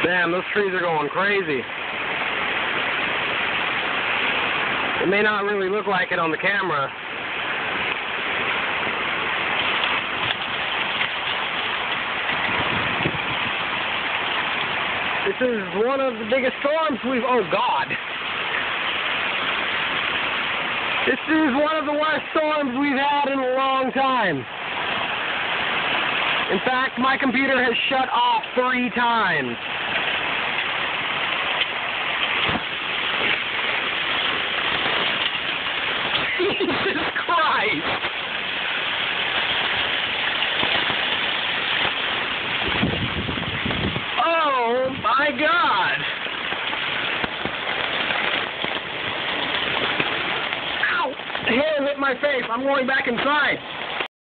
Damn, those trees are going crazy. It may not really look like it on the camera. This is one of the biggest storms oh God. This is one of the worst storms we've had in a long time. In fact, my computer has shut off 3 times. Jesus Christ! Oh my God! Ow! The hair hit my face. I'm going back inside.